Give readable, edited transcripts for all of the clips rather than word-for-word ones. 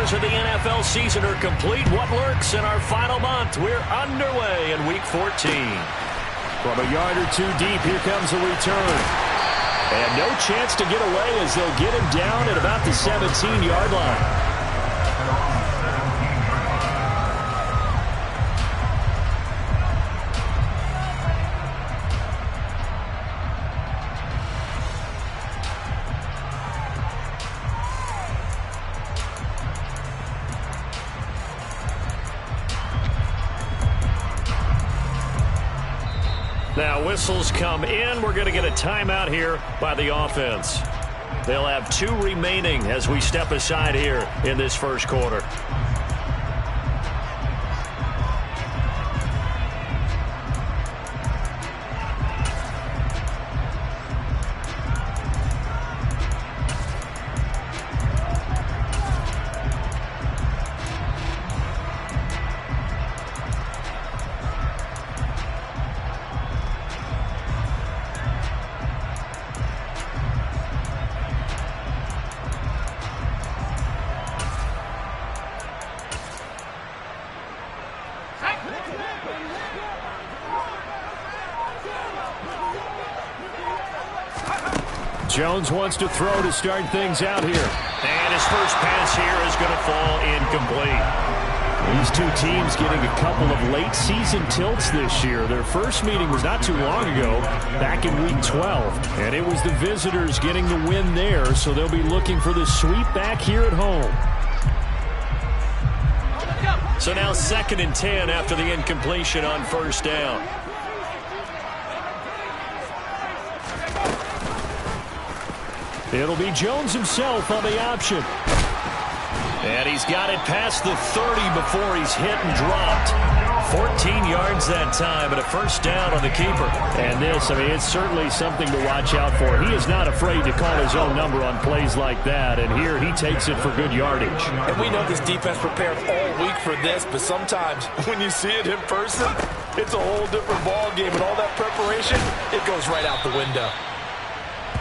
Quarters of the NFL season are complete. What lurks in our final month? We're underway in Week 14. From a yard or two deep, here comes a return. And no chance to get away as they'll get him down at about the 17-yard line. Now whistles come in. We're going to get a timeout here by the offense. They'll have 2 remaining as we step aside here in this first quarter. Jones wants to throw to start things out here. And his first pass here is going to fall incomplete. These two teams getting a couple of late season tilts this year. Their first meeting was not too long ago, back in Week 12. And it was the visitors getting the win there, so they'll be looking for the sweep back here at home. So now 2nd and 10 after the incompletion on first down. It'll be Jones himself on the option. And he's got it past the 30 before he's hit and dropped. 14 yards that time, and a first down on the keeper. And this, I mean, it's certainly something to watch out for. He is not afraid to call his own number on plays like that, and here he takes it for good yardage. And we know this defense prepared all week for this, but sometimes when you see it in person, it's a whole different ball game, and all that preparation, it goes right out the window.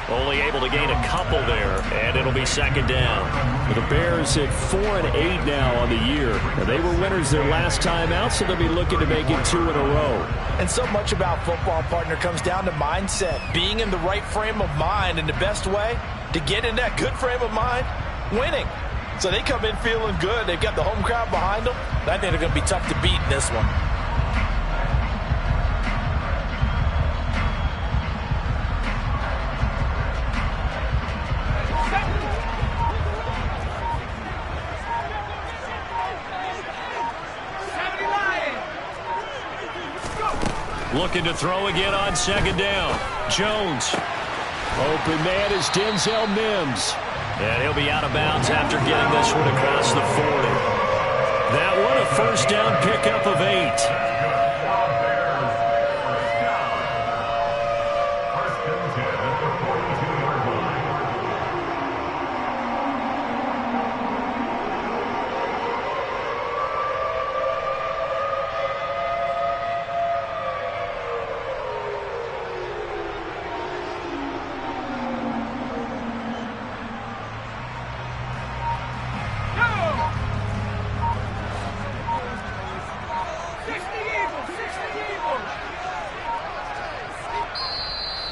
Only able to gain a couple there, and it'll be 2nd down. The Bears at 4-8 now on the year. They were winners their last time out, so they'll be looking to make it 2 in a row. And so much about football, partner, comes down to mindset. Being in the right frame of mind, and the best way to get in that good frame of mind, winning. So they come in feeling good. They've got the home crowd behind them. I think they're going to be tough to beat in this one. Looking to throw again on 2nd down. Jones. Open man is Denzel Mims. And he'll be out of bounds after getting this one across the 40. That one a first down pickup of 8.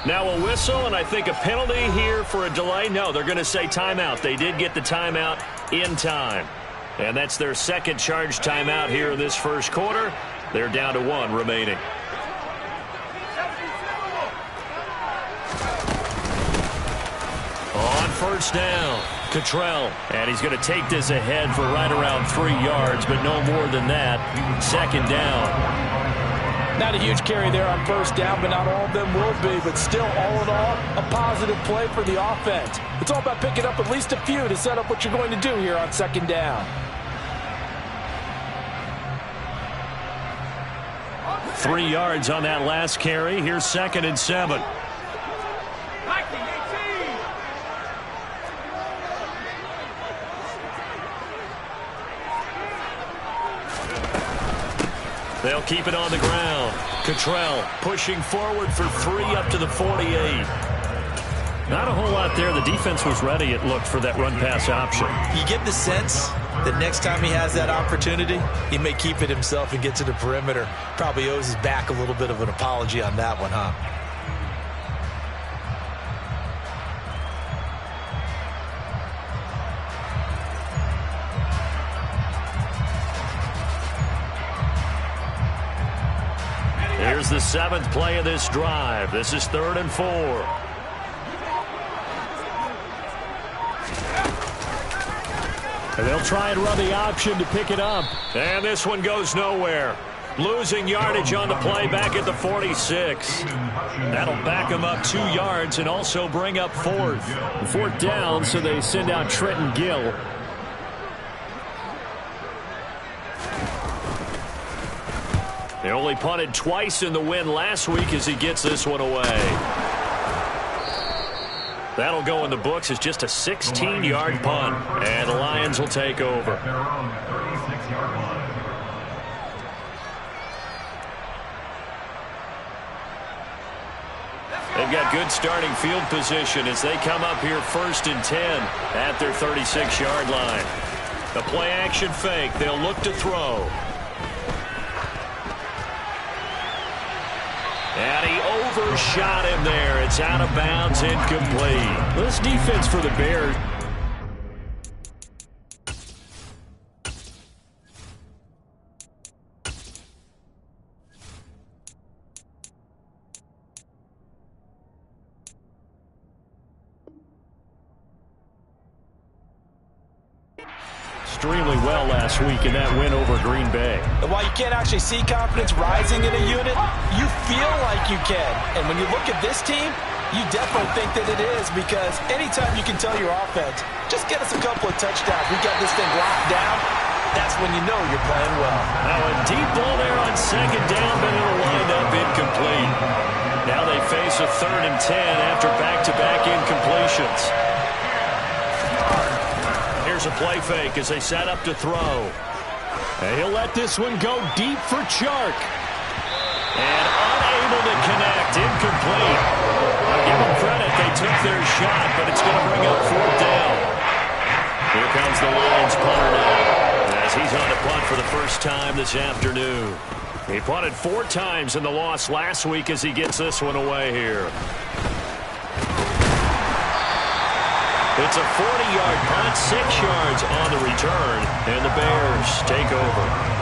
Now a whistle, and I think a penalty here for a delay. No, they're going to say timeout. They did get the timeout in time. And that's their 2nd charge timeout here in this first quarter. They're down to 1 remaining. On first down, Cottrell. And he's going to take this ahead for right around 3 yards, but no more than that. 2nd down. Not a huge carry there on first down, but not all of them will be. But still, all in all, a positive play for the offense. It's all about picking up at least a few to set up what you're going to do here on 2nd down. 3 yards on that last carry. Here's 2nd and 7. They'll keep it on the ground. Cottrell pushing forward for 3 up to the 48. Not a whole lot there. The defense was ready, it looked, for that run-pass option. You get the sense The next time he has that opportunity, he may keep it himself and get to the perimeter. Probably owes his back a little bit of an apology on that one, huh? Here's the 7th play of this drive. This is 3rd and 4. And they'll try and run the option to pick it up. And this one goes nowhere. Losing yardage on the play back at the 46. That'll back them up 2 yards and also bring up 4th. 4th down, so they send out Trenton Gill. They only punted twice in the win last week as he gets this one away. That'll go in the books as just a 16-yard punt, and the Lions will take over. They've got good starting field position as they come up here 1st and 10 at their 36-yard line. The play action fake. They'll look to throw. And he overshot him there. It's out of bounds, incomplete. This defense for the Bears. Extremely well last week in that win over Green Bay. And while you can't actually see confidence rising in a unit, you feel like you can. And when you look at this team, you definitely think that it is, because anytime you can tell your offense, just get us a couple of touchdowns, we got this thing locked down, that's when you know you're playing well. Now a deep ball there on 2nd down, but it'll wind up incomplete. Now they face a 3rd and 10 after back-to-back incompletions. Here's a play fake as they set up to throw. And he'll let this one go deep for Chark. And unable to connect, incomplete. I'll give them credit, they took their shot, but it's going to bring up 4th down. Here comes the Lions punter now, as he's on to punt for the first time this afternoon. He punted 4 times in the loss last week as he gets this one away here. It's a 40-yard punt, 6 yards on the return, and the Bears take over.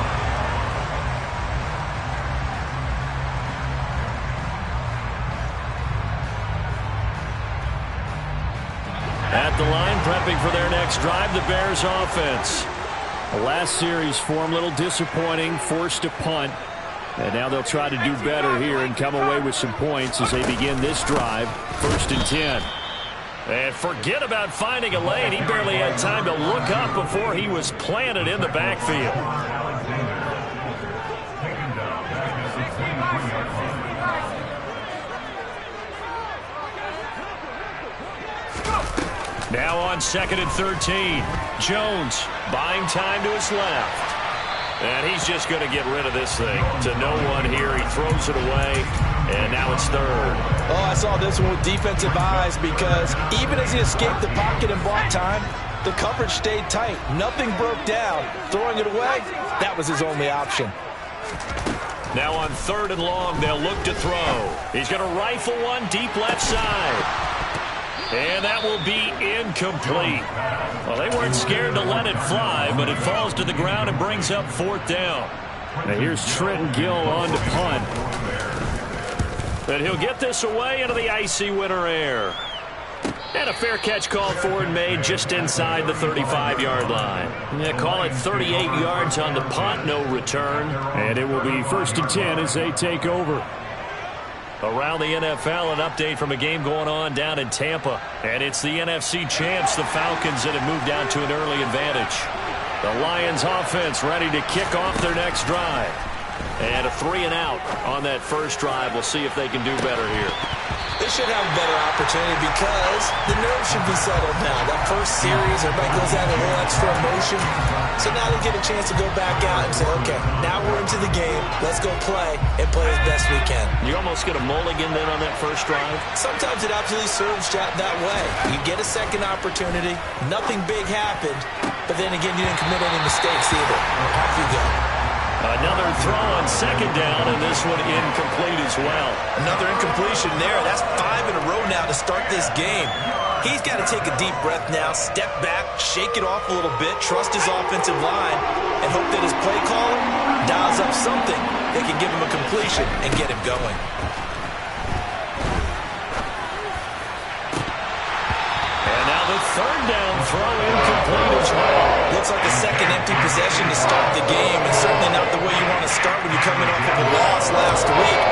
At the line, prepping for their next drive, the Bears offense. The last series for them, a little disappointing, forced to punt. And now they'll try to do better here and come away with some points as they begin this drive, 1st and 10. And forget about finding a lane. He barely had time to look up before he was planted in the backfield. Now on 2nd and 13. Jones buying time to his left. And he's just going to get rid of this thing to no one here. He throws it away, and now it's 3rd. Oh, I saw this one with defensive eyes, because even as he escaped the pocket and bought time, the coverage stayed tight. Nothing broke down. Throwing it away, that was his only option. Now on 3rd and long, they'll look to throw. He's going to rifle one deep left side. And that will be incomplete. Well, they weren't scared to let it fly, but it falls to the ground and brings up 4th down. Now here's Trenton Gill on to punt. And he'll get this away into the icy winter air. And a fair catch called for and made just inside the 35-yard line. Yeah, call it 38 yards on the punt, no return. And it will be 1st and 10 as they take over. Around the NFL, an update from a game going on down in Tampa. And it's the NFC champs, the Falcons, that have moved out to an early advantage. The Lions offense ready to kick off their next drive. And a 3 and out on that first drive. We'll see if they can do better here. They should have a better opportunity because the nerves should be settled now. That first series, everybody goes out a little extra emotion. So now they get a chance to go back out and say, okay, now we're into the game. Let's go play and play as best we can. You almost get a mulligan then on that first drive? Sometimes it absolutely serves that way. You get a second opportunity. Nothing big happened, but then again, you didn't commit any mistakes either. Off you go. Another throw on second down, and this one incomplete as well. Another incompletion there. That's 5 in a row now to start this game. He's got to take a deep breath now, step back, shake it off a little bit, trust his offensive line, and hope that his play caller dials up something that can give him a completion and get him going. And now the third down throw incomplete as well. Looks like a second empty possession to start the game, and certainly not the way you want to start when you're coming off of a loss last week.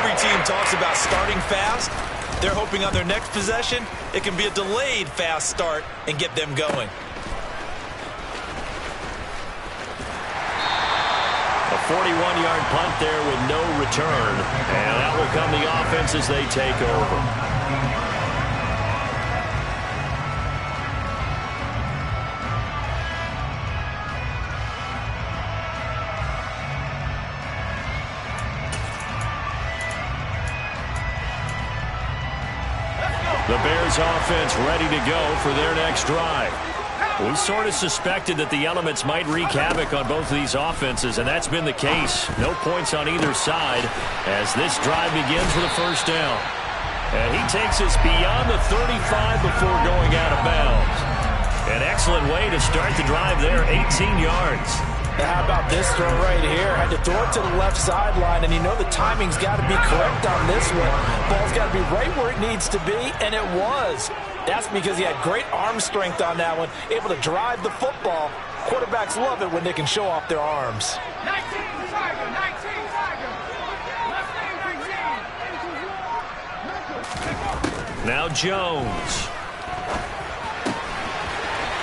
Every team talks about starting fast. They're hoping on their next possession, it can be a delayed fast start and get them going. A 41-yard punt there with no return. And out will come the offense as they take over. The Bears offense ready to go for their next drive. We sort of suspected that the elements might wreak havoc on both of these offenses, and that's been the case. No points on either side as this drive begins with a first down. And he takes us beyond the 35 before going out of bounds. An excellent way to start the drive there, 18 yards. How about this throw right here? Had to throw it to the left sideline, and you know the timing's got to be correct on this one. Ball's got to be right where it needs to be, and it was. That's because he had great arm strength on that one, able to drive the football. Quarterbacks love it when they can show off their arms. 19 Tiger, 19 Tiger. Left name 19. Now Jones.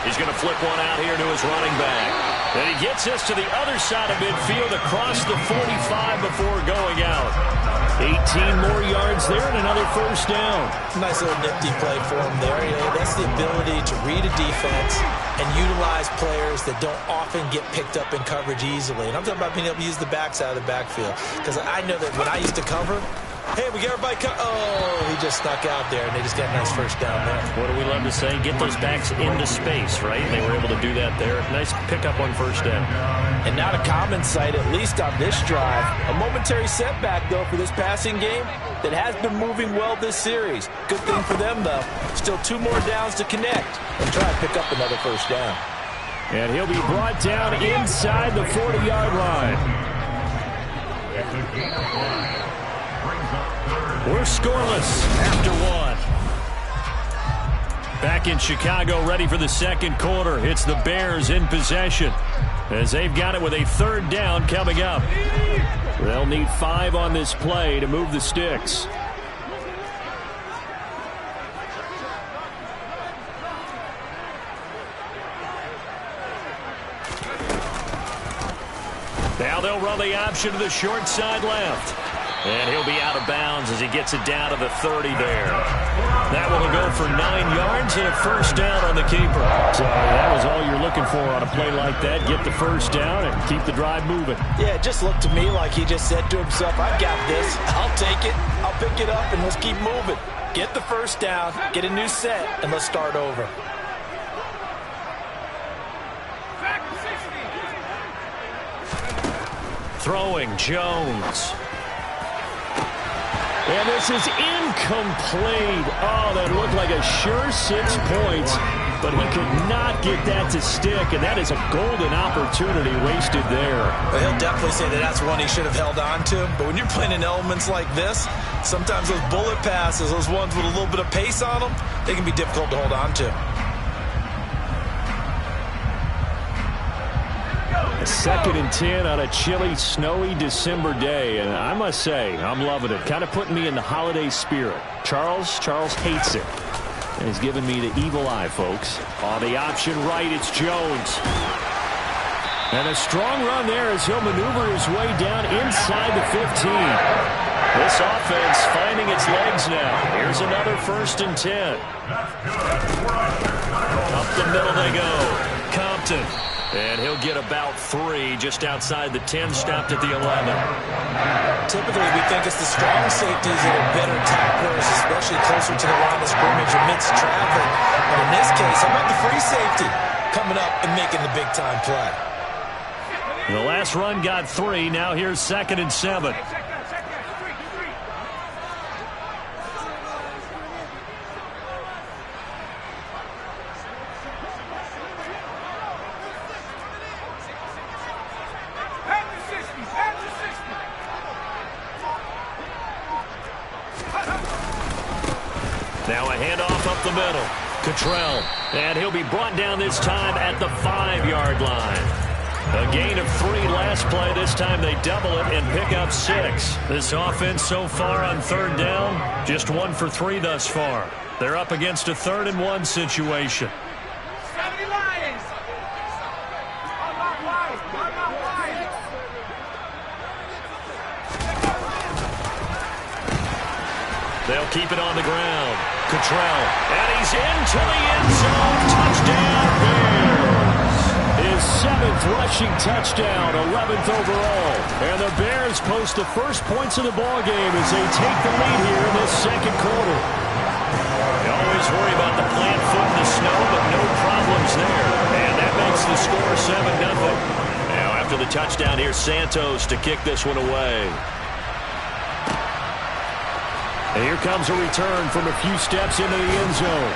He's going to flip one out here to his running back. And he gets us to the other side of midfield across the 45 before going out. 18 more yards there and another first down. Nice little nifty play for him there. You know, that's the ability to read a defense and utilize players that don't often get picked up in coverage easily. And I'm talking about being able to use the backs out of the backfield. Because I know that when I used to cover, hey, we got everybody oh, he just snuck out there, and they just got a nice first down there. What do we love to say? Get those backs into space, right? And they were able to do that there. Nice pickup on first down. And not a common sight, at least on this drive. A momentary setback, though, for this passing game that has been moving well this series. Good thing for them, though. Still 2 more downs to connect and try to pick up another first down. And he'll be brought down inside the 40-yard line. We're scoreless after one. Back in Chicago, ready for the second quarter. It's the Bears in possession as they've got it with a third down coming up. They'll need 5 on this play to move the sticks. Now they'll run the option to the short side left. And he'll be out of bounds as he gets it down to the 30 there. That one will go for 9 yards and a first down on the keeper. So that was all you're looking for on a play like that. Get the first down and keep the drive moving. Yeah, it just looked to me like he just said to himself, I got this. I'll take it. I'll pick it up, and let's keep moving. Get the first down, get a new set, and let's start over. Throwing Jones. And this is incomplete. Oh, that looked like a sure 6 points, but he could not get that to stick, and that is a golden opportunity wasted there. Well, he'll definitely say that that's one he should have held on to, but when you're playing in elements like this, sometimes those bullet passes, those ones with a little bit of pace on them, they can be difficult to hold on to. A 2nd and 10 on a chilly, snowy December day, and I must say, I'm loving it. Kind of putting me in the holiday spirit. Charles hates it, and he's giving me the evil eye, folks. On the option right, it's Jones. And a strong run there as he'll maneuver his way down inside the 15. This offense finding its legs now. Here's another 1st and 10. Up the middle they go. Compton. And he'll get about 3 just outside the 10, stopped at the 11. Typically, we think it's the strong safeties that are better tacklers, especially closer to the line of scrimmage amidst traffic. But in this case, how about the free safety? coming up and making the big-time play. The last run got 3. Now here's 2nd and 7. Now a handoff up the middle. Cottrell. And he'll be brought down this time at the 5-yard line. A gain of 3 last play. This time they double it and pick up 6. This offense so far on 3rd down, just 1 for 3 thus far. They're up against a 3rd and 1 situation. They'll keep it on the ground. Cottrell. And he's into the end zone. Touchdown, Bears. His 7th rushing touchdown, 11th overall. And the Bears post the first points of the ballgame as they take the lead here in this 2nd quarter. They always worry about the plant foot in the snow, but no problems there. And that makes the score 7-0. Now after the touchdown, here's Santos to kick this one away. And here comes a return from a few steps into the end zone.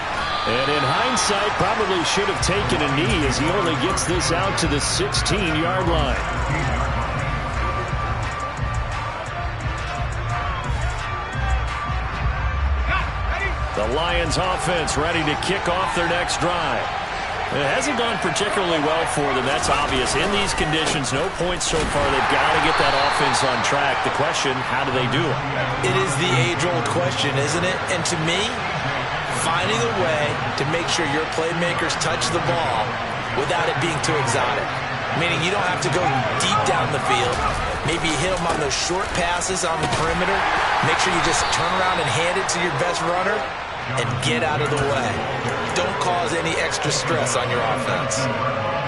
And in hindsight, probably should have taken a knee as he only gets this out to the 16-yard line. The Lions offense ready to kick off their next drive. It hasn't gone particularly well for them. That's obvious. In these conditions, no points so far. They've got to get that offense on track. The question, how do they do it? It is the age-old question, isn't it? And to me, finding a way to make sure your playmakers touch the ball without it being too exotic. Meaning you don't have to go deep down the field. Maybe you hit them on those short passes on the perimeter. Make sure you just turn around and hand it to your best runner and get out of the way. Don't cause any extra stress on your offense.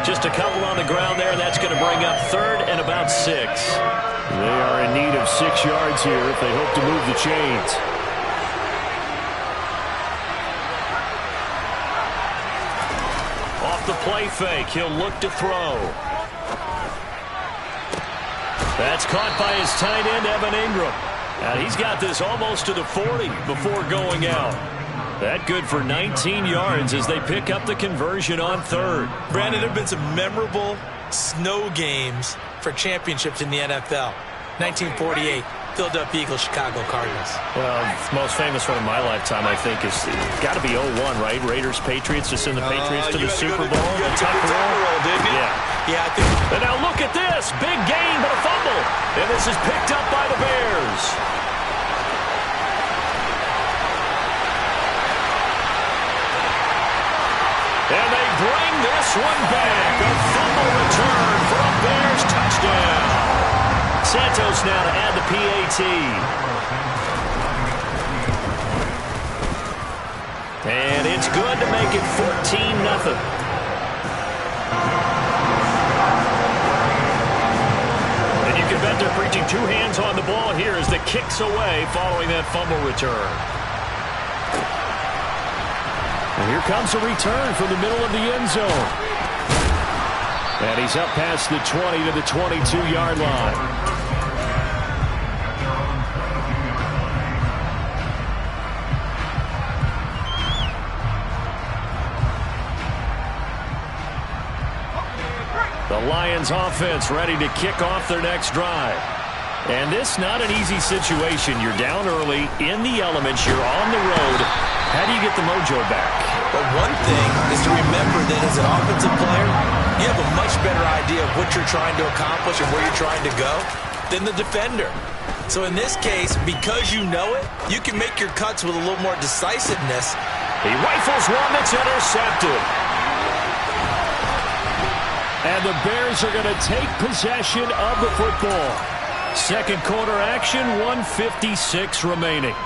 Just a couple on the ground there. That's going to bring up 3rd and about 6. They are in need of 6 yards here if they hope to move the chains. Off the play fake, he'll look to throw. That's caught by his tight end, Evan Ingram. And he's got this almost to the 40 before going out. That good for 19 yards as they pick up the conversion on 3rd. Brandon, there have been some memorable snow games for championships in the NFL. 1948, Philadelphia Eagles, Chicago Cardinals. Well, the most famous one of my lifetime, I think, is got to be 01, right? Raiders, Patriots, to send the Patriots to the Super Bowl. You had to go to the Tucker roll, didn't you? Yeah. Yeah, I think. And now look at this. Big gain, but a fumble. And this is picked up by the Bears. And they bring this one back. A fumble return for a Bears touchdown. Santos now to add the PAT. And it's good to make it 14-0. And you can bet they're preaching 2 hands on the ball here as the kick's away following that fumble return. And here comes a return from the middle of the end zone. And he's up past the 20 to the 22-yard line. The Lions offense ready to kick off their next drive. And this not an easy situation. You're down early, in the elements, you're on the road. How do you get the mojo back? But one thing is to remember that as an offensive player, you have a much better idea of what you're trying to accomplish and where you're trying to go than the defender. So in this case, because you know it, you can make your cuts with a little more decisiveness. He rifles one that's intercepted. And the Bears are going to take possession of the football. 2nd quarter action, 1:56 remaining.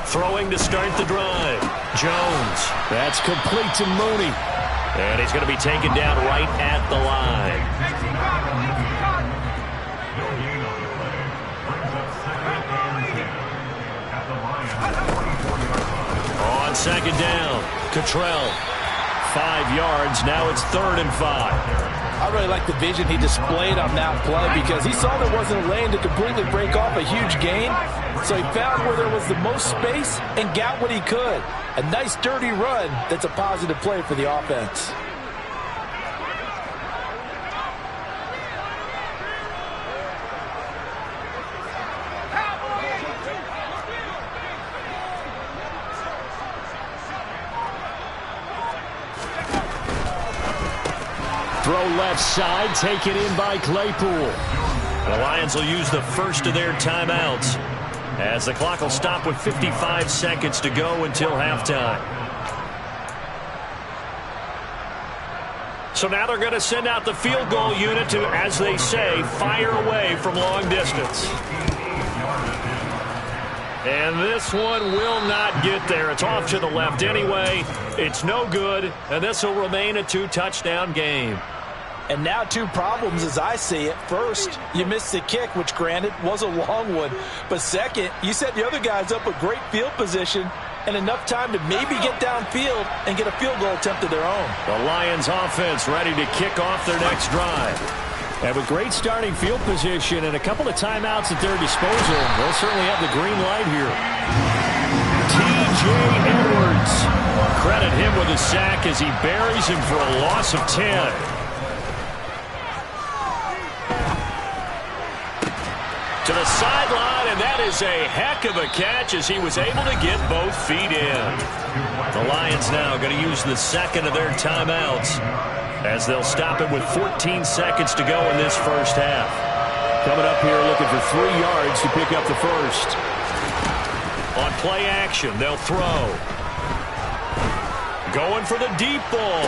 Throwing to start the drive. Jones. That's complete to Mooney. And he's going to be taken down right at the line. On second down, Cottrell. 5 yards. Now it's 3rd and 5. I really like the vision he displayed on that play because he saw there wasn't a lane to completely break off a huge gain. So he found where there was the most space and got what he could. A nice, dirty run that's a positive play for the offense. Throw left side, taken in by Claypool. The Lions will use the first of their timeouts as the clock will stop with 55 seconds to go until halftime. So now they're going to send out the field goal unit to, as they say, fire away from long distance. And this one will not get there. It's off to the left anyway. It's no good, and this will remain a 2-touchdown game. And now 2 problems as I see it. First, you missed the kick, which granted was a long one. But second, you set the other guys up with great field position and enough time to maybe get downfield and get a field goal attempt of their own. The Lions offense ready to kick off their next drive. And with great starting field position and a couple of timeouts at their disposal, they'll certainly have the green light here. T.J. Edwards. Credit him with a sack as he buries him for a loss of 10. To the sideline, and that is a heck of a catch as he was able to get both feet in. The Lions now going to use the second of their timeouts as they'll stop it with 14 seconds to go in this first half. Coming up here looking for 3 yards to pick up the first. On play action, they'll throw. Going for the deep ball.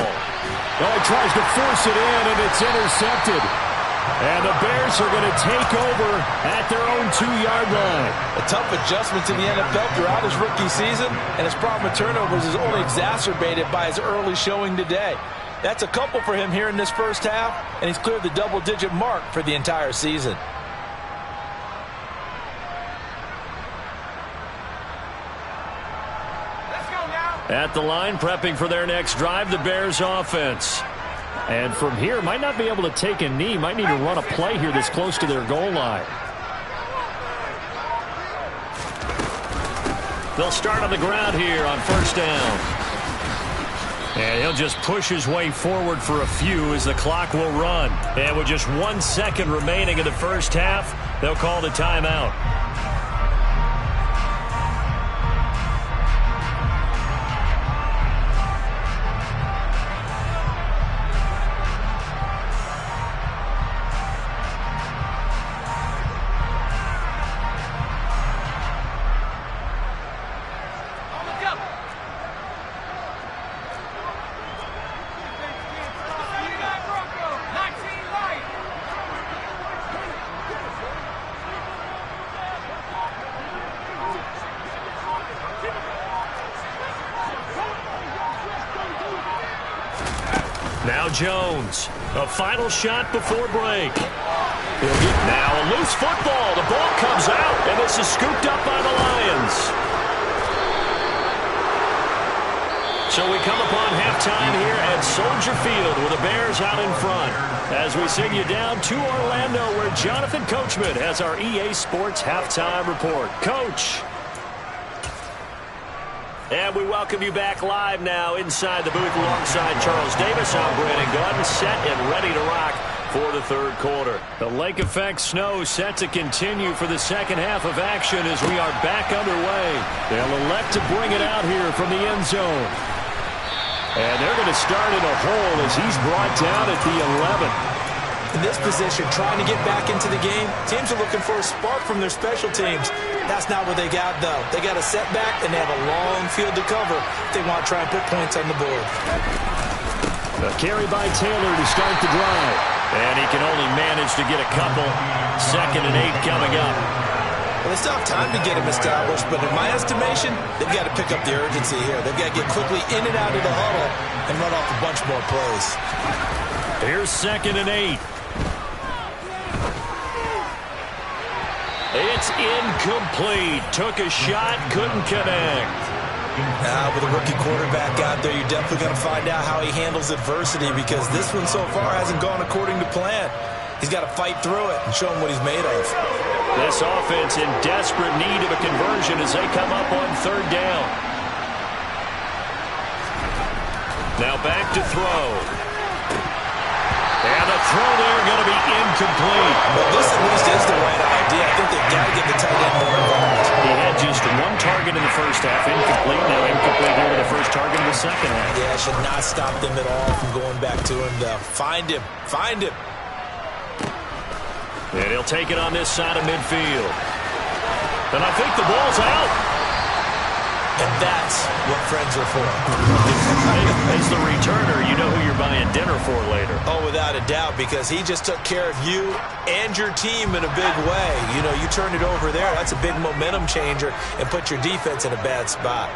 Oh, he tries to force it in, and it's intercepted. And the Bears are going to take over at their own 2-yard line. A tough adjustment to the NFL throughout his rookie season, and his problem with turnovers is only exacerbated by his early showing today. That's a couple for him here in this first half, and he's cleared the double-digit mark for the entire season. Let's go now. At the line, prepping for their next drive, the Bears offense. And from here, might not be able to take a knee. Might need to run a play here that's close to their goal line. They'll start on the ground here on first down. And he'll just push his way forward for a few as the clock will run. And with just 1 second remaining in the first half, they'll call the timeout. Now Jones, a final shot before break. Now a loose football. The ball comes out, and this is scooped up by the Lions. So we come upon halftime here at Soldier Field with the Bears out in front as we send you down to Orlando where Jonathan Coachman has our EA Sports halftime report. Coach. And we welcome you back live now inside the booth alongside Charles Davis. I'm Brandon Gunn, set and ready to rock for the third quarter. The lake effect snow set to continue for the second half of action as we are back underway. They'll elect to bring it out here from the end zone. And they're going to start in a hole as he's brought down at the 11. In this position, trying to get back into the game, teams are looking for a spark from their special teams. That's not what they got, though. They got a setback, and they have a long field to cover if they want to try and put points on the board. A carry by Taylor to start the drive. And he can only manage to get a couple. 2nd and 8 coming up. Well, they still have time to get him established, but in my estimation, they've got to pick up the urgency here. They've got to get quickly in and out of the huddle and run off a bunch more plays. Here's 2nd and 8. It's incomplete. Took a shot, couldn't connect. With a rookie quarterback out there, you're definitely going to find out how he handles adversity, because this one so far hasn't gone according to plan. He's got to fight through it and show him what he's made of. This offense in desperate need of a conversion as they come up on 3rd down. Now back to throw. And the throw there going to be incomplete. But this at least is the right idea. I think they've got to get the tight end more involved. He had just 1 target in the first half, incomplete. Now incomplete here with the first target in the second half. Yeah, it should not stop them at all from going back to him, though. Find him. Find him. And he'll take it on this side of midfield. And I think the ball's out. And that's what friends are for. As the returner, you know who you're buying dinner for later. Oh, without a doubt, because he just took care of you and your team in a big way. You know, you turn it over there, that's a big momentum changer and put your defense in a bad spot.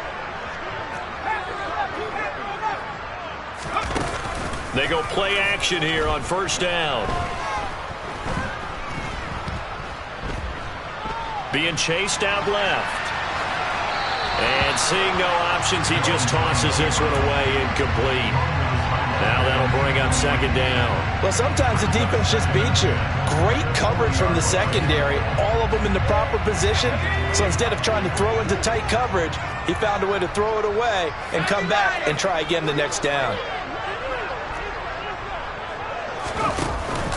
They go play action here on 1st down. Being chased out left. And seeing no options, he just tosses this one away, incomplete. Now that'll bring up 2nd down. Well, sometimes the defense just beats you. Great coverage from the secondary, all of them in the proper position. So instead of trying to throw into tight coverage, he found a way to throw it away and come back and try again the next down.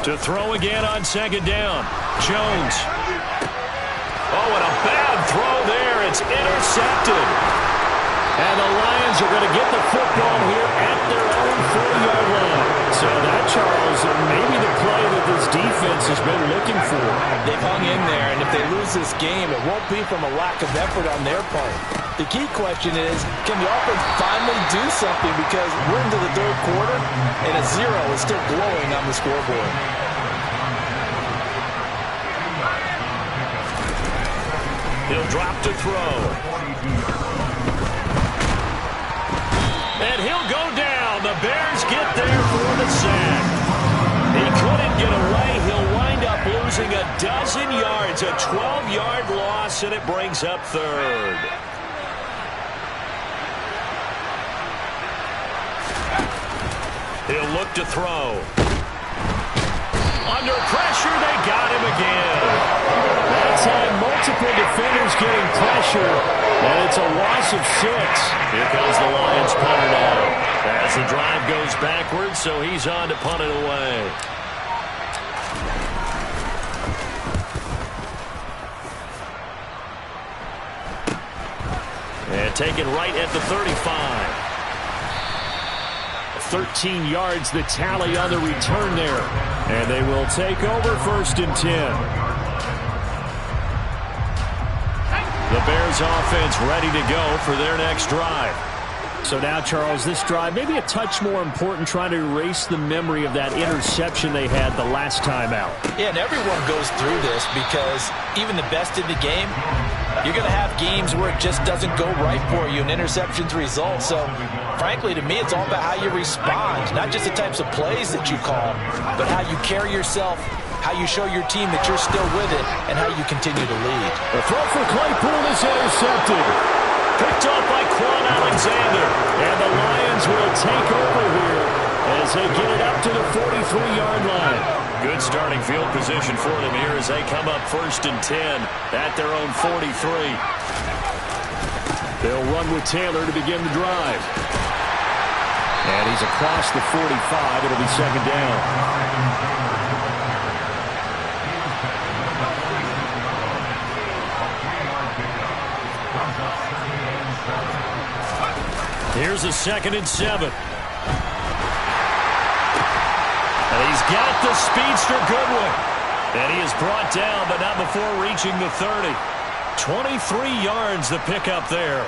To throw again on 2nd down. Jones. Oh, and a bad throw there. It's intercepted. And the Lions are going to get the football here at their own 40-yard line. So that, Charles, may be the play that this defense has been looking for. They've hung in there, and if they lose this game, it won't be from a lack of effort on their part. The key question is, can the offense finally do something? Because we're into the 3rd quarter, and a 0 is still glowing on the scoreboard. He'll drop to throw. And he'll go down. The Bears get there for the sack. He couldn't get away. He'll wind up losing a dozen yards. A 12-yard loss, and it brings up 3rd. He'll look to throw. Under pressure, they got him again. That's had multiple defenders getting pressure, and it's a loss of 6. Here comes the Lions punter now. As the drive goes backwards, so he's on to punt it away. And taken right at the 35. 13 yards the tally on the return there. And they will take over 1st and 10. The Bears offense ready to go for their next drive. So now, Charles, this drive maybe a touch more important, trying to erase the memory of that interception they had the last time out. Yeah, and everyone goes through this, because even the best in the game, you're going to have games where it just doesn't go right for you and interceptions result. So, frankly, to me, it's all about how you respond, not just the types of plays that you call, but how you carry yourself, how you show your team that you're still with it, and how you continue to lead. The throw for Claypool is intercepted. Picked off by Quan Alexander. And the Lions will take over here as they get it up to the 43-yard line. Good starting field position for them here as they come up 1st and 10 at their own 43. They'll run with Taylor to begin the drive. And he's across the 45. It'll be 2nd down. Here's a 2nd and 7. And he's got the speedster Goodwin. And he is brought down, but not before reaching the 30. 23 yards the pickup there.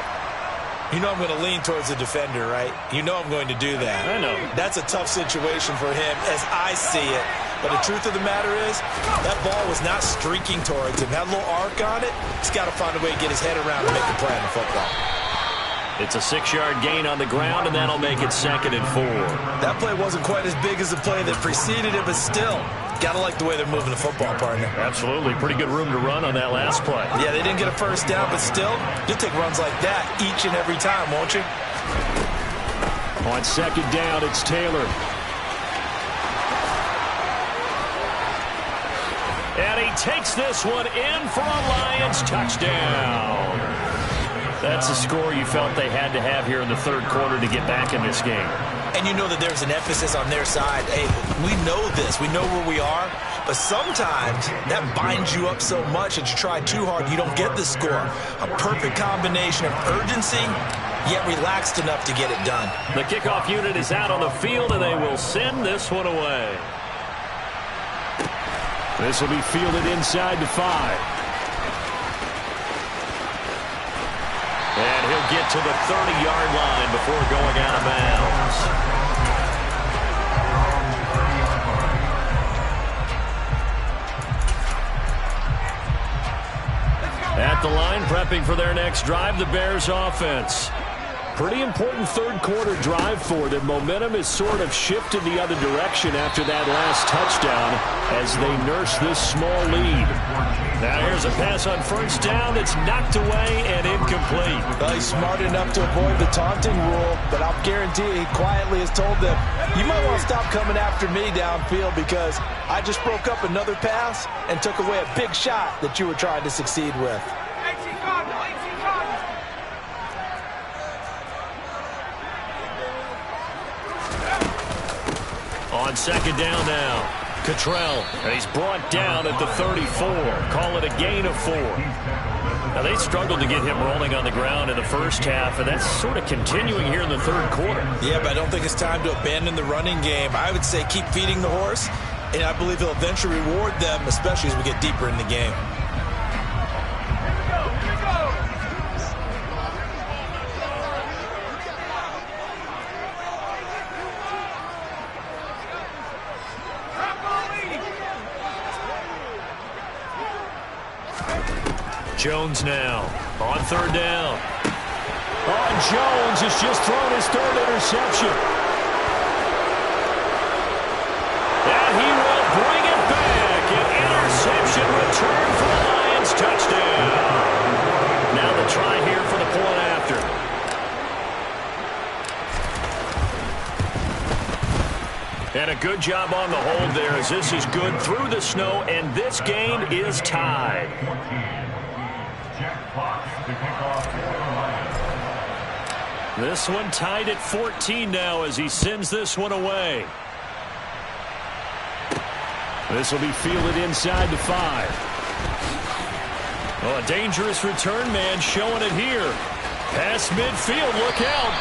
You know I'm going to lean towards the defender, right? You know I'm going to do that. I know. That's a tough situation for him as I see it. But the truth of the matter is, that ball was not streaking towards him. That little arc on it, he's got to find a way to get his head around and make a play on the football. It's a 6-yard gain on the ground, and that'll make it 2nd and 4. That play wasn't quite as big as the play that preceded it, but still, got to like the way they're moving the football, partner. Absolutely. Pretty good room to run on that last play. Yeah, they didn't get a first down, but still, you'll take runs like that each and every time, won't you? On 2nd down, it's Taylor. And he takes this one in for a Lions touchdown. That's a score you felt they had to have here in the 3rd quarter to get back in this game. And you know that there's an emphasis on their side. Hey, we know this. We know where we are. But sometimes that binds you up so much that you try too hard, you don't get the score. A perfect combination of urgency, yet relaxed enough to get it done. The kickoff unit is out on the field, and they will send this one away. This will be fielded inside the 5. And he'll get to the 30-yard line before going out of bounds. At the line, prepping for their next drive, the Bears offense. Pretty important 3rd quarter drive for them. Momentum has sort of shifted the other direction after that last touchdown as they nurse this small lead. Now here's a pass on 1st down. It's knocked away and incomplete. Well, he's smart enough to avoid the taunting rule, but I'll guarantee he quietly has told them, you might want to stop coming after me downfield because I just broke up another pass and took away a big shot that you were trying to succeed with. On 2nd down now, Cottrell, and he's brought down at the 34. Call it a gain of 4. Now, they struggled to get him rolling on the ground in the first half, and that's sort of continuing here in the 3rd quarter. Yeah, but I don't think it's time to abandon the running game. I would say keep feeding the horse, and I believe he'll eventually reward them, especially as we get deeper in the game. Jones now on 3rd down. Oh, Jones has just thrown his 3rd interception. And he will bring it back. An interception return for the Lions touchdown. Now the try here for the point after. And a good job on the hold there as this is good through the snow, and this game is tied. This one tied at 14 now as he sends this one away. This will be fielded inside the 5. Oh, a dangerous return man showing it here. Past midfield, look out.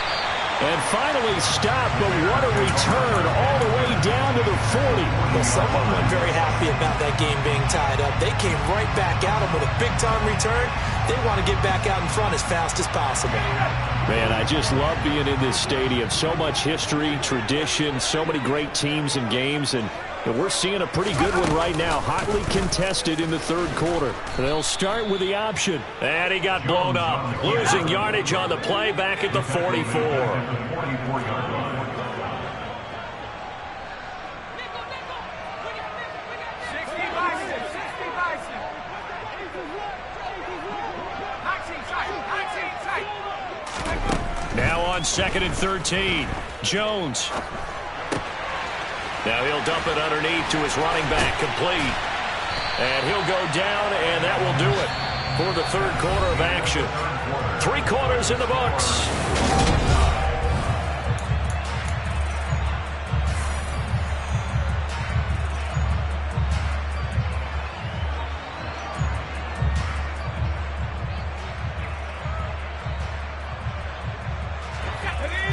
And finally stopped, but what a return all the way down to the 40. Well, someone wasn't very happy about that game being tied up. They came right back at him with a big-time return. They want to get back out in front as fast as possible. Man, I just love being in this stadium. So much history, tradition, so many great teams and games, and we're seeing a pretty good one right now, hotly contested in the 3rd quarter. They'll start with the option. And he got blown up. Losing yardage on the play back at the 44. Now on 2nd and 13. Jones. Now he'll dump it underneath to his running back, complete. And he'll go down, and that will do it for the 3rd quarter of action. 3 quarters in the books.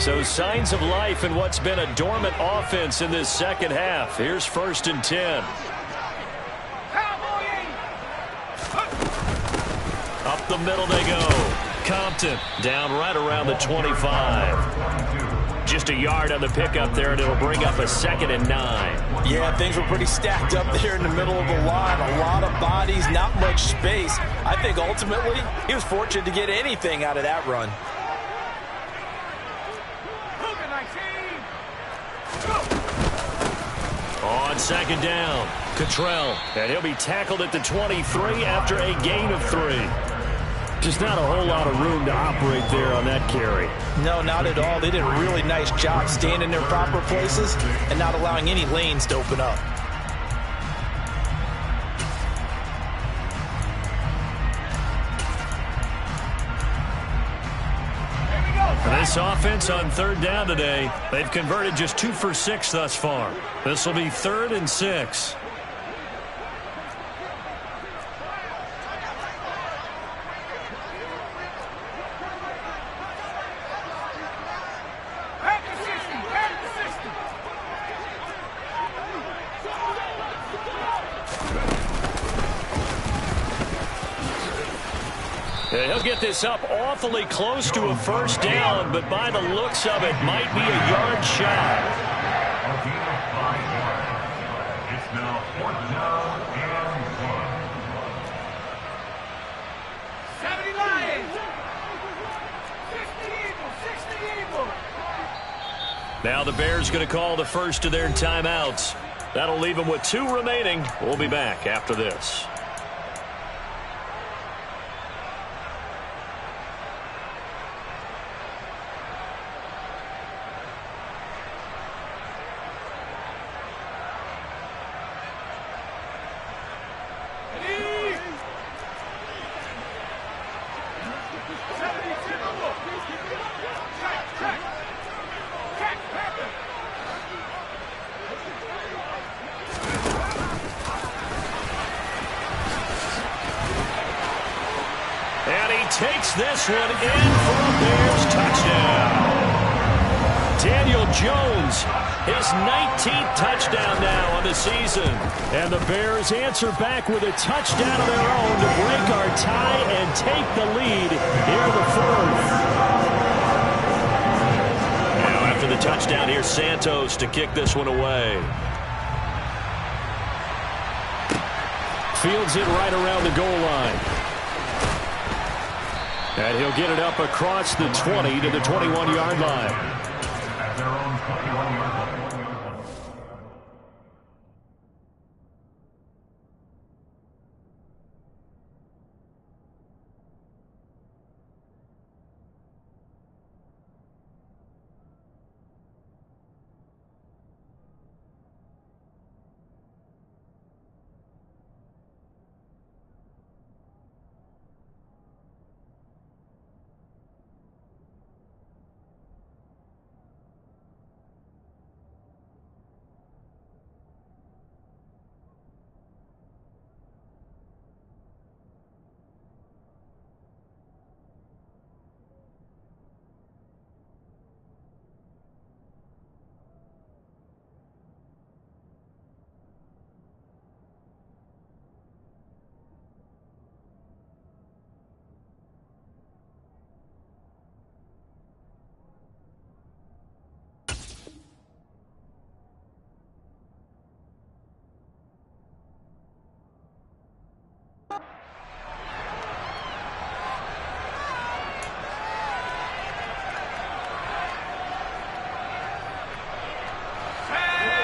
So signs of life in what's been a dormant offense in this 2nd half. Here's 1st and 10. Up the middle they go. Compton down right around the 25. Just a yard on the pickup there, and it'll bring up a 2nd and 9. Yeah, things were pretty stacked up there in the middle of the line. A lot of bodies, not much space. I think ultimately he was fortunate to get anything out of that run. On second down, Cottrell. And he'll be tackled at the 23 after a gain of 3. Just not a whole lot of room to operate there on that carry. No, not at all. They did a really nice job staying in their proper places and not allowing any lanes to open up. This offense on third down today, they've converted just 2 for 6 thus far. This will be 3rd and 6. Yeah, he'll get this up awfully close to a first down, but by the looks of it, might be a yard shy. It's now 4th down and 1. 70 Lions. 60 Eagles. 60 Eagles. Now the Bears going to call the first of their timeouts. That'll leave them with 2 remaining. We'll be back after this. Takes this one in for a Bears touchdown. Daniel Jones, his 19th touchdown now on the season. And the Bears answer back with a touchdown of their own to break our tie and take the lead here in the 4th. Now after the touchdown, here's Santos to kick this one away. Fields it right around the goal line. And he'll get it up across the 20 to the 21-yard line. At their own 21-yard line.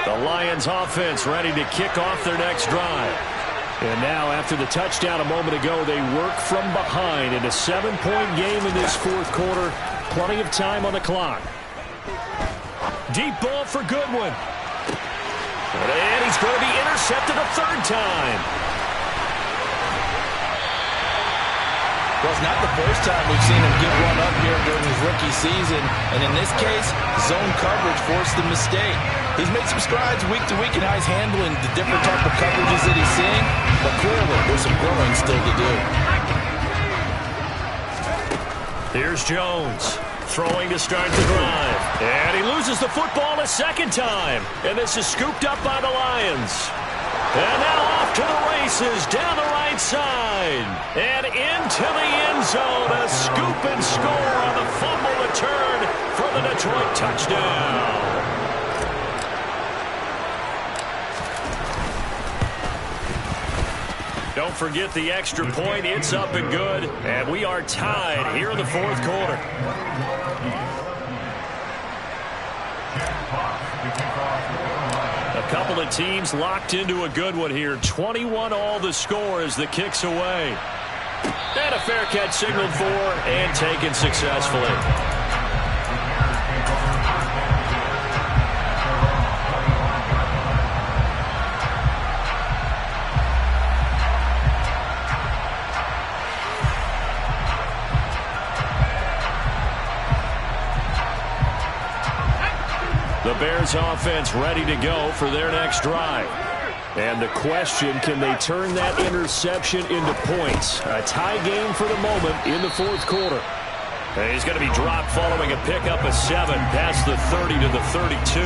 The Lions offense ready to kick off their next drive. And now after the touchdown a moment ago, they work from behind in a 7-point game in this 4th quarter. Plenty of time on the clock. Deep ball for Goodwin. And he's going to be intercepted a 3rd time. Well, it's not the first time we've seen him get run up here during his rookie season. And in this case, zone coverage forced the mistake. He's made some strides week to week in how he's handling the different type of coverages that he's seeing. But clearly, there's some growing still to do. Here's Jones throwing to start the drive. And he loses the football a 2nd time. And this is scooped up by the Lions. And now off to the races down the right side. And into the end zone. A scoop and score on the fumble return for the Detroit touchdown. Don't forget the extra point. It's up and good. And we are tied here in the fourth quarter. A couple of teams locked into a good one here. 21 all the score as the kick's away. And a fair catch signaled for and taken successfully. The Bears offense ready to go for their next drive. And the question, can they turn that interception into points? A tie game for the moment in the fourth quarter. And he's going to be dropped following a pickup of 7 past the 30 to the 32.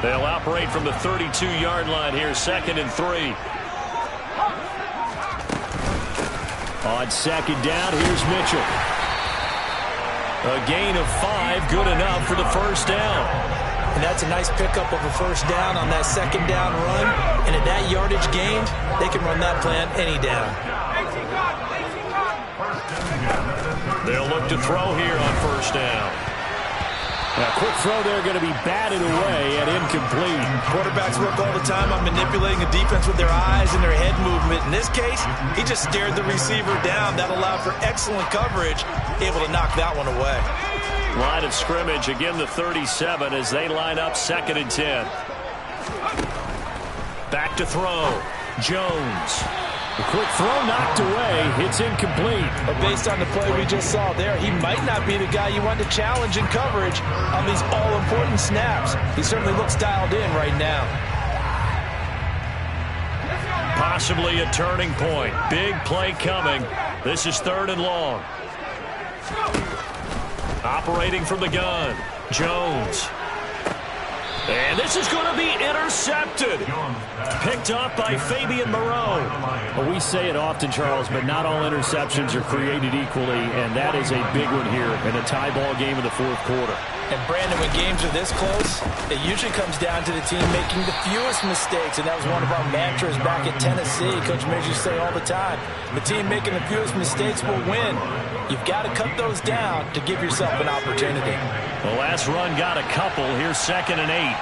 They'll operate from the 32-yard line here, 2nd and 3. On 2nd down, here's Mitchell. A gain of 5, good enough for the first down. And that's a nice pickup of a first down on that 2nd down run. And at that yardage gained, they can run that plan any down. They'll look to throw here on first down. A quick throw there going to be batted away and incomplete. Quarterbacks work all the time on manipulating the defense with their eyes and their head movement. In this case, he just stared the receiver down. That allowed for excellent coverage, able to knock that one away. Line of scrimmage, again the 37 as they line up 2nd and 10. Back to throw. Jones. A quick throw knocked away. It's incomplete. But based on the play we just saw there, he might not be the guy you want to challenge in coverage on these all-important snaps. He certainly looks dialed in right now. Possibly a turning point. Big play coming. This is 3rd and long. Operating from the gun. Jones. And this is going to be intercepted. Picked up by Fabian Moreau. Well, we say it often, Charles, but not all interceptions are created equally, and that is a big one here in a tie ball game in the fourth quarter. And, Brandon, when games are this close, it usually comes down to the team making the fewest mistakes, and that was one of our mantras back at Tennessee. Coach made you say all the time, the team making the fewest mistakes will win. You've got to cut those down to give yourself an opportunity. The last run got a couple. Here's 2nd and 8.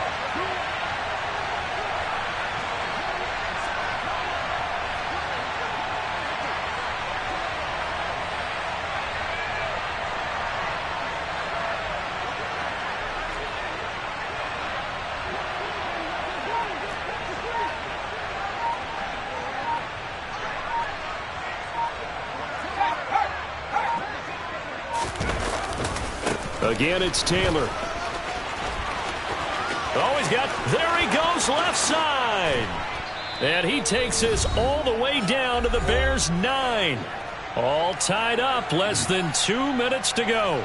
Again, it's Taylor. Oh, there he goes, left side. And he takes us all the way down to the Bears' 9. All tied up, less than 2 minutes to go.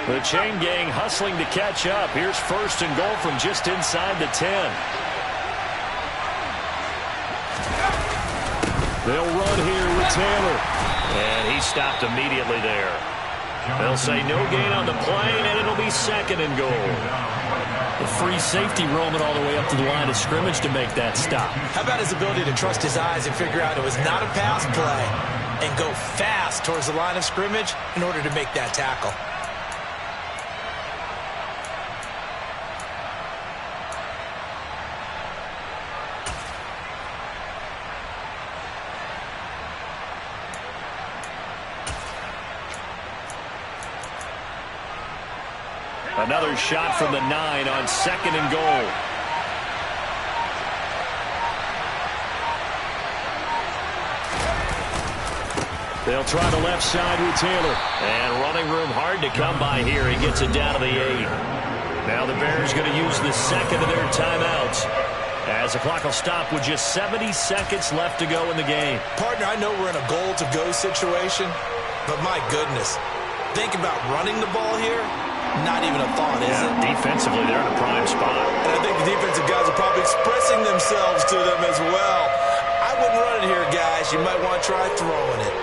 The chain gang hustling to catch up. Here's 1st and goal from just inside the 10. They'll run here with Taylor. And he stopped immediately there. They'll say no gain on the play, and it'll be 2nd and goal. The free safety roaming all the way up to the line of scrimmage to make that stop. How about his ability to trust his eyes and figure out it was not a pass play and go fast towards the line of scrimmage in order to make that tackle? Another shot from the 9 on 2nd and goal. They'll try the left side with Taylor. And running room hard to come by here. He gets it down to the 8. Now the Bears going to use the 2nd of their timeouts as the clock will stop with just 70 seconds left to go in the game. Partner, I know we're in a goal-to-go situation, but my goodness, think about running the ball here. Not even a thought, is it? Defensively, they're in a prime spot. And I think the defensive guys are probably expressing themselves to them as well. I wouldn't run it here, guys. You might want to try throwing it.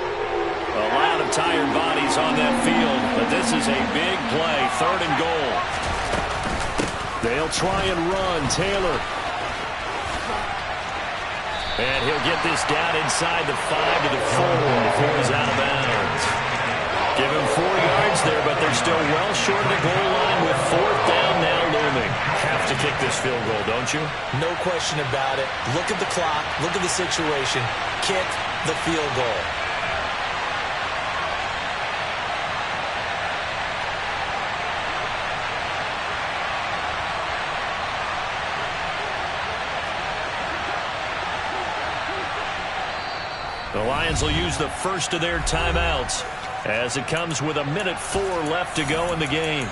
A lot of tired bodies on that field, but this is a big play, 3rd and goal. They'll try and run. Taylor. And he'll get this down inside the 5 to the 4 before he's out of bounds. Give him 4 yards there, but they're still well short of the goal line with 4th down now looming. Have to kick this field goal, don't you? No question about it. Look at the clock. Look at the situation. Kick the field goal. The Lions will use the first of their timeouts as it comes with 1:04 left to go in the game.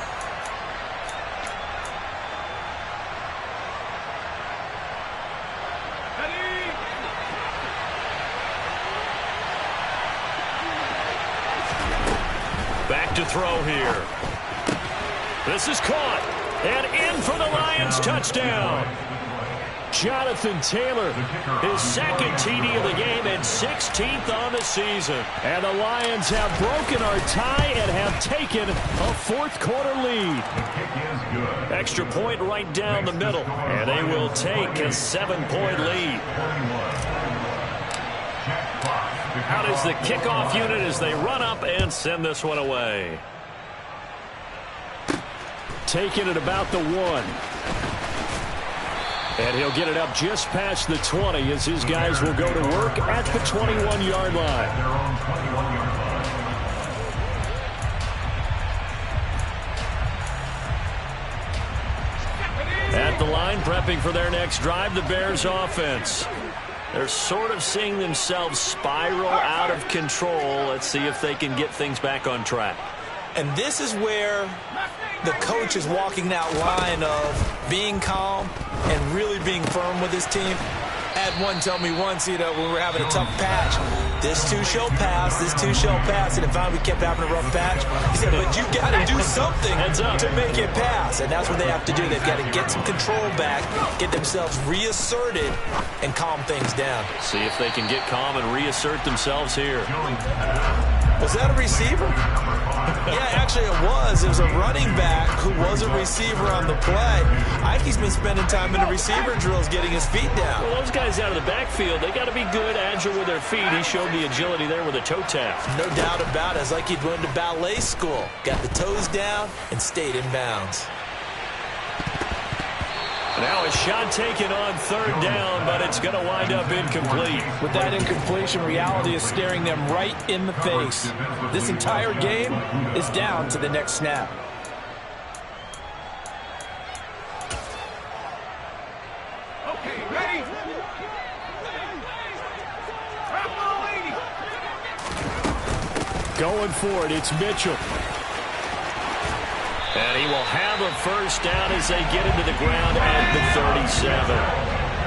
Back to throw here. This is caught and in for the Lions touchdown. Jonathan Taylor, His second TD of the game and 16th on the season. and the Lions have broken our tie and have taken a 4th quarter lead. Extra point right down the middle, and they will take a 7-point lead. Out is the kickoff unit as they run up and send this one away. Taking it about the 1. And he'll get it up just past the 20 as his guys will go to work at the 21-yard line. At the line, prepping for their next drive, the Bears offense. They're sort of seeing themselves spiral out of control. Let's see if they can get things back on track. And this is where the coach is walking that line of being calm and really being firm with his team. Had one tell me once, when we were having a tough patch, this too shall pass, this too shall pass. And if we kept having a rough patch, he said, but you've got to do something to make it pass. And that's what they have to do. They've got to get some control back, get themselves reasserted, and calm things down. See if they can get calm and reassert themselves here. Was that a receiver? Yeah, actually it was. It was a running back who was a receiver on the play. Ike's been spending time in the receiver drills getting his feet down. Well, those guys out of the backfield, they got to be good, agile with their feet. He showed the agility there with a toe tap. No doubt about it. It's like he'd went to ballet school. Got the toes down and stayed in bounds. Now a shot taken on 3rd down, but it's going to wind up incomplete. With that incompletion, reality is staring them right in the face. This entire game is down to the next snap. Okay, ready? Going for it, it's Mitchell. And he will have a first down as they get into the ground at the 37.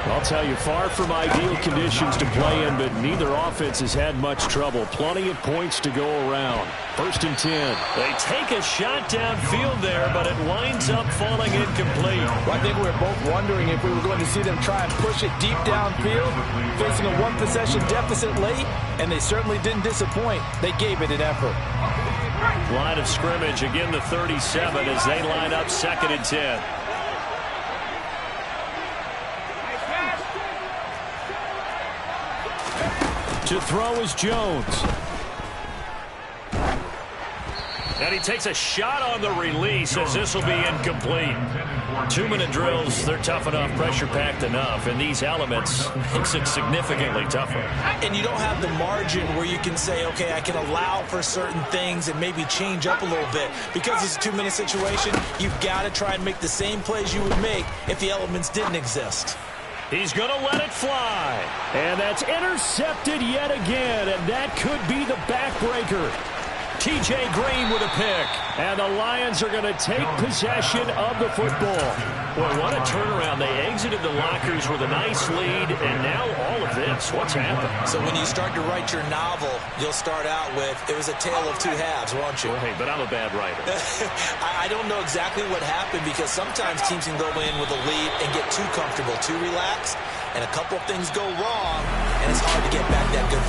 I'll tell you, far from ideal conditions to play in, but neither offense has had much trouble. Plenty of points to go around. 1st and 10. They take a shot downfield there, but it winds up falling incomplete. Well, I think we were both wondering if we were going to see them try and push it deep downfield, facing a 1-possession deficit late, and they certainly didn't disappoint. They gave it an effort. Line of scrimmage, again the 37 as they line up 2nd and 10. To throw is Jones. And he takes a shot on the release as this will be incomplete. 2-minute drills, they're tough enough, pressure-packed enough, and these elements makes it significantly tougher. And you don't have the margin where you can say, okay, I can allow for certain things and maybe change up a little bit. Because it's a 2-minute situation, you've got to try and make the same plays you would make if the elements didn't exist. He's going to let it fly. And that's intercepted yet again, and that could be the backbreaker. T.J. Green with a pick. And the Lions are going to take possession of the football. Boy, what a turnaround. They exited exited the lockers with a nice lead, and now all of this. What's happened? So when you start to write your novel, you'll start out with, it was a tale of two halves, won't you? Well, hey, but I'm a bad writer. I don't know exactly what happened, because sometimes teams can go in with a lead and get too comfortable, too relaxed, and a couple of things go wrong, and it's hard to get back that good feeling.